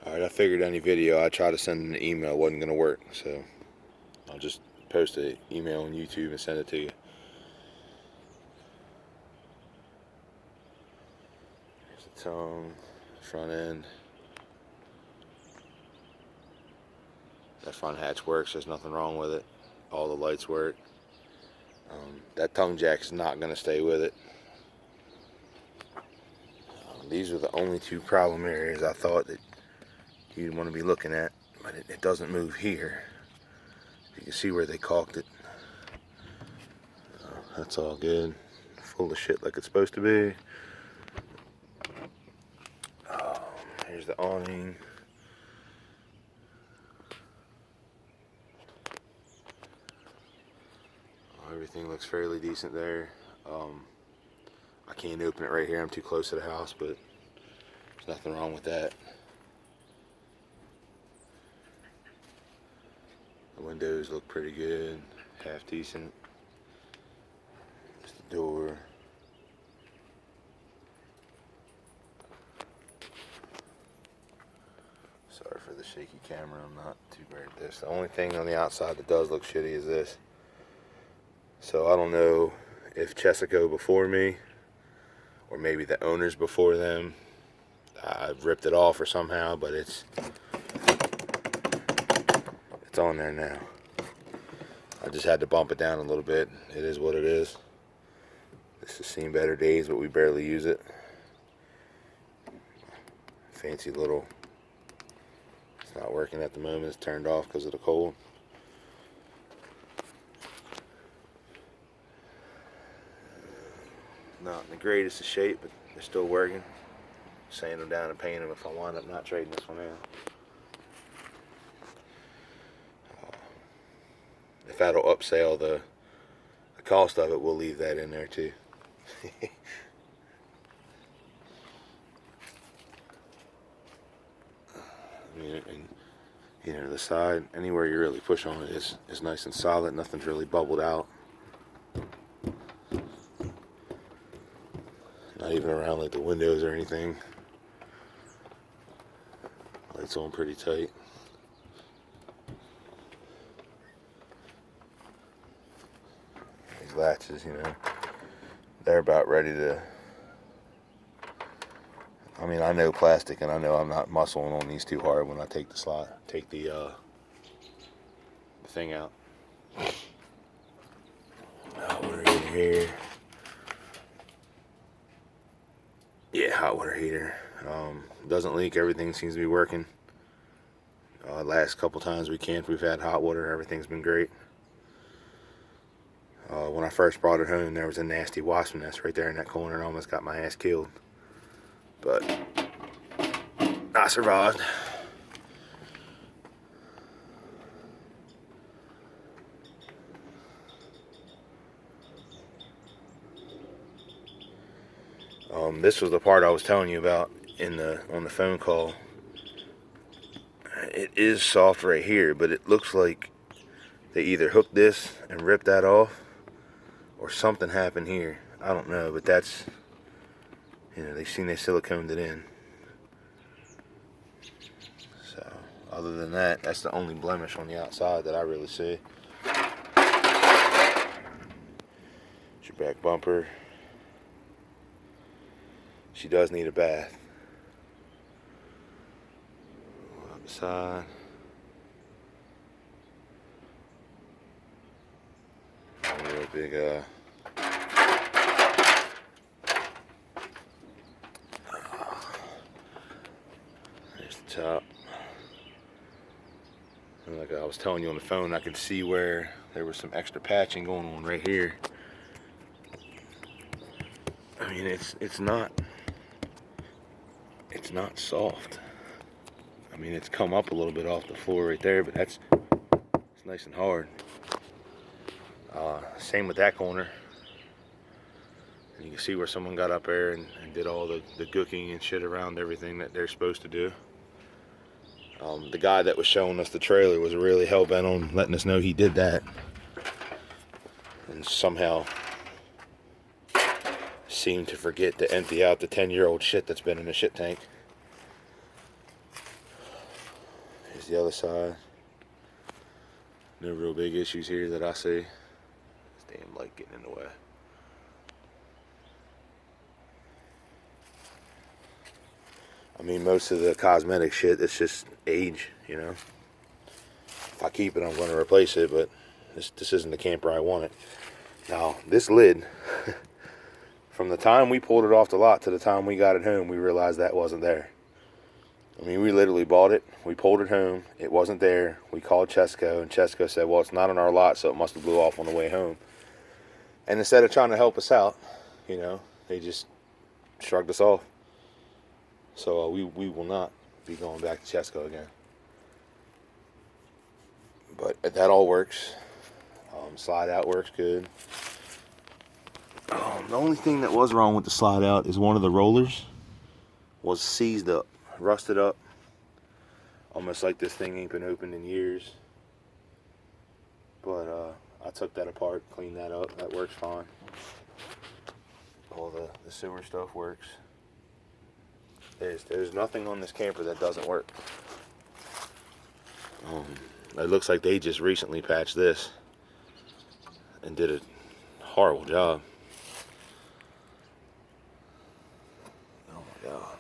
Alright, I figured any video I tried to send an email wasn't going to work, so I'll just post an email on YouTube and send it to you. Here's the tongue, front end. That front hatch works, there's nothing wrong with it. All the lights work. That tongue jack's not going to stay with it. These are the only two problem areas I thought that you'd want to be looking at, but it doesn't move here. You can see where they caulked it. That's all good. Full of shit like it's supposed to be. Here's the awning. Everything looks fairly decent there. I can't open it right here, I'm too close to the house, but there's nothing wrong with that. The windows look pretty good, half decent. Just the door. Sorry for the shaky camera, I'm not too great at this. The only thing on the outside that does look shitty is this. So I don't know if Chessico before me, or maybe the owners before them, I've ripped it off or somehow, but it's on there now. I just had to bump it down a little bit. It is what it is. This has seen better days, but we barely use it. Fancy little, it's not working at the moment, it's turned off because of the cold. Not in the greatest of shape, but they're still working. Sand them down and paint them if I wind up not trading this one out. If that'll upsell the cost of it, we'll leave that in there too. I mean, and, you know, the side, anywhere you really push on it is nice and solid. Nothing's really bubbled out. Not even around like the windows or anything. Lights on pretty tight. These latches, you know, they're about ready to, I mean, I know plastic and I know I'm not muscling on these too hard when I take the thing out. Hot water heater here. Yeah, hot water heater. Doesn't leak, everything seems to be working. Last couple times we've had hot water, everything's been great. When I first brought it home, there was a nasty wasp nest right there in that corner and almost got my ass killed. But I survived. This was the part I was telling you about on the phone call. It is soft right here, but it looks like they either hooked this and ripped that off, or something happened here. I don't know, but that's, you know, they siliconed it in. So, other than that, that's the only blemish on the outside that I really see. It's your back bumper. She does need a bath. Up the side. A real big there's the top. And like I was telling you on the phone, I could see where there was some extra patching going on right here. I mean, it's not soft. I mean, it's come up a little bit off the floor right there, but it's nice and hard. Same with that corner. And you can see where someone got up there and did all the gooking and shit around everything that they're supposed to do. The guy that was showing us the trailer was really hell-bent on letting us know he did that. And somehow seemed to forget to empty out the 10-year-old shit that's been in the shit tank. the other side. No real big issues here that I see. This damn light getting in the way. I mean, most of the cosmetic shit, it's just age, you know. If I keep it, I'm going to replace it, but this isn't the camper I wanted. Now, this lid, from the time we pulled it off the lot to the time we got it home, we realized that wasn't there. I mean, we literally bought it, we pulled it home, it wasn't there. We called Chesco, and Chesco said, well, it's not on our lot, so it must have blew off on the way home. And instead of trying to help us out, you know, they just shrugged us off. So we will not be going back to Chesco again. But that all works. Slide out works good. The only thing that was wrong with the slide out is one of the rollers was seized up, rusted up. Almost like this thing ain't been opened in years. But I took that apart, cleaned that up. That works fine. All the sewer stuff works. There's nothing on this camper that doesn't work. It looks like they just recently patched this and did a horrible job. Oh my God.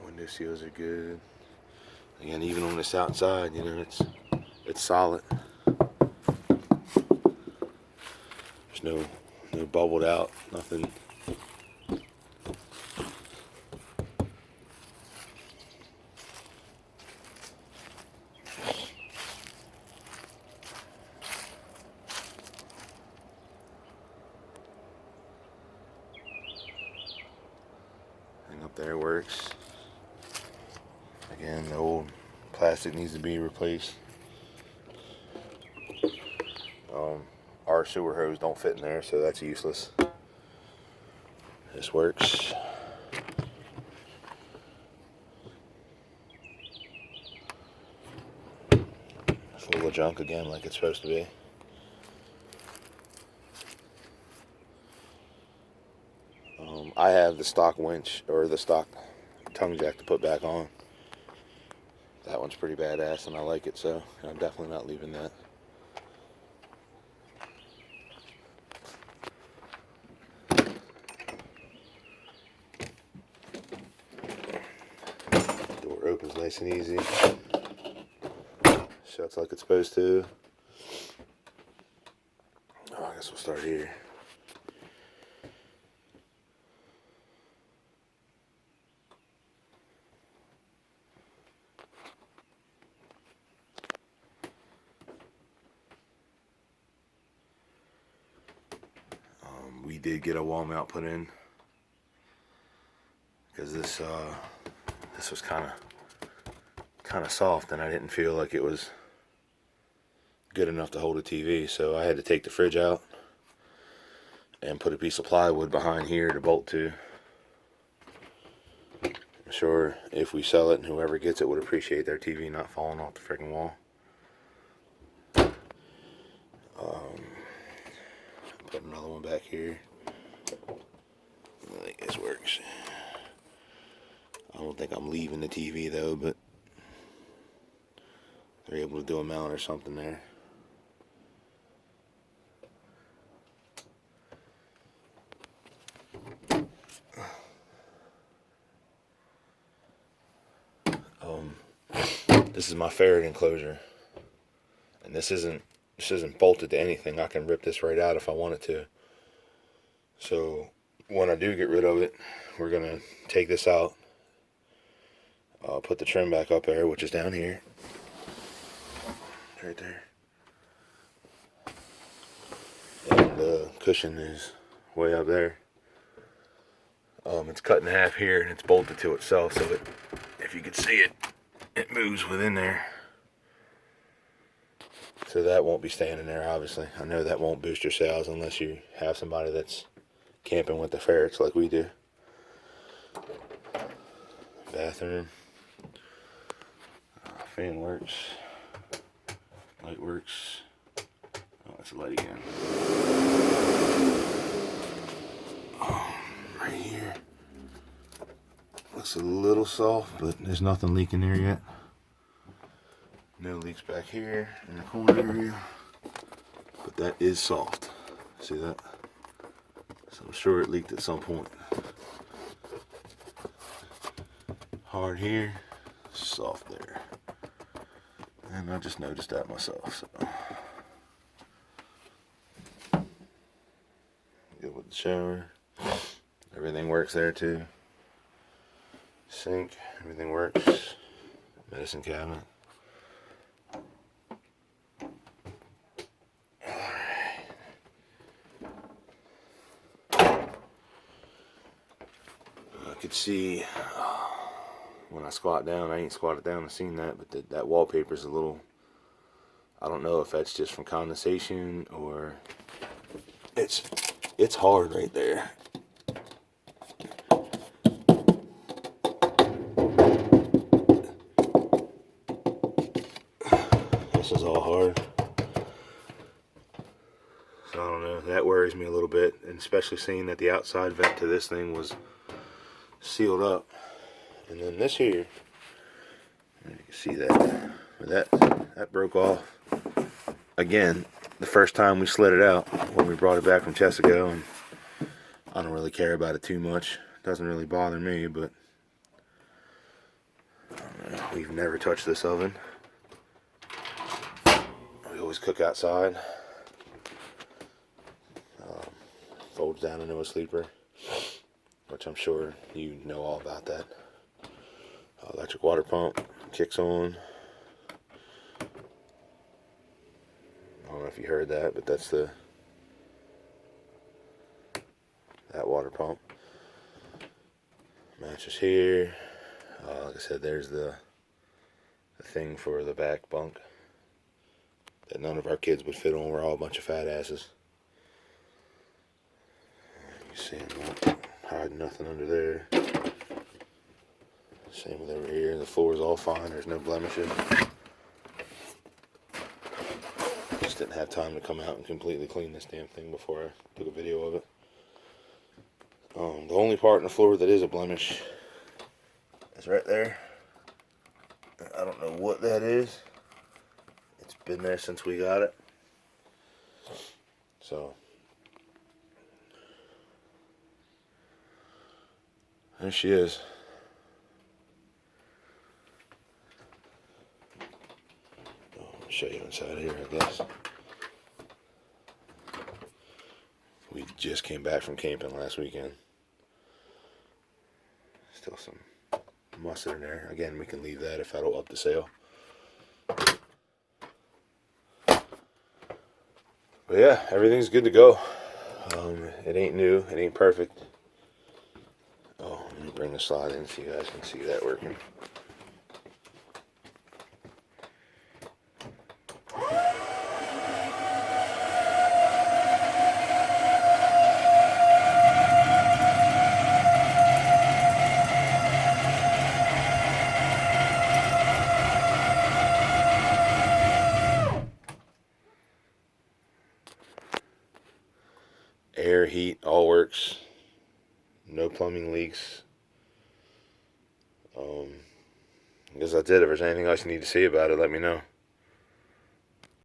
Window seals are good. Again, even on this outside, you know, it's solid. There's no bubbled out, nothing. Thing up there works. Again, the old plastic needs to be replaced. Our sewer hose don't fit in there, so that's useless. This works. Full of junk again, like it's supposed to be. I have the stock winch, or the stock tongue jack to put back on. That one's pretty badass and I like it, so I'm definitely not leaving that. Door opens nice and easy. Shuts like it's supposed to. Oh, I guess we'll start here. We did get a wall mount put in because this was kind of soft, and I didn't feel like it was good enough to hold a TV, so I had to take the fridge out and put a piece of plywood behind here to bolt to. I'm sure if we sell it and whoever gets it would appreciate their TV not falling off the freaking wall. Put another one back here. I think this works. I don't think I'm leaving the TV though, but they're able to do a mount or something there. This is my ferret enclosure, and this isn't bolted to anything. I can rip this right out if I wanted to. So when I do get rid of it, we're gonna take this out, put the trim back up there, which is down here, right there, and the cushion is way up there. It's cut in half here and it's bolted to itself, so if you could see it, it moves within there. So that won't be staying in there, obviously. I know that won't boost your sales unless you have somebody that's camping with the ferrets like we do. Bathroom. Fan works. Light works. Oh, that's a light again. Right here. Looks a little soft, but there's nothing leaking there yet. No leaks back here in the corner area, but that is soft. See that? So I'm sure it leaked at some point. Hard here, soft there. And I just noticed that myself. So. Good with the shower. Everything works there too. Sink, everything works. Medicine cabinet. I could see when I squat down, I ain't squatted down and seen that, but that wallpaper's a little, I don't know if that's just from condensation or it's hard right there. This is all hard. So I don't know, that worries me a little bit, and especially seeing that the outside vent to this thing was sealed up. And then this here, you can see that broke off again the first time we slid it out when we brought it back from Chesago, and I don't really care about it too much. It doesn't really bother me, but I don't know. We've never touched this oven. We always cook outside. Folds down into a sleeper, which I'm sure you know all about that. Electric water pump kicks on. I don't know if you heard that, but that's that water pump. Mattress here. Like I said, there's the thing for the back bunk that none of our kids would fit on. We're all a bunch of fat asses. You see, I'm not hiding nothing under there. Same with over here. The floor is all fine. There's no blemishes. Just didn't have time to come out and completely clean this damn thing before I took a video of it. The only part in the floor that is a blemish is right there. I don't know what that is. It's been there since we got it. So there she is. I'll show you inside here, I guess. We just came back from camping last weekend. Still some mustard in there. Again, we can leave that if that'll up the sale. But yeah, everything's good to go. It ain't new. It ain't perfect. Oh, let me bring the slide in so you guys can see that working. Air, heat, all works. No plumbing leaks. I guess that's it. If there's anything else you need to see about it, let me know.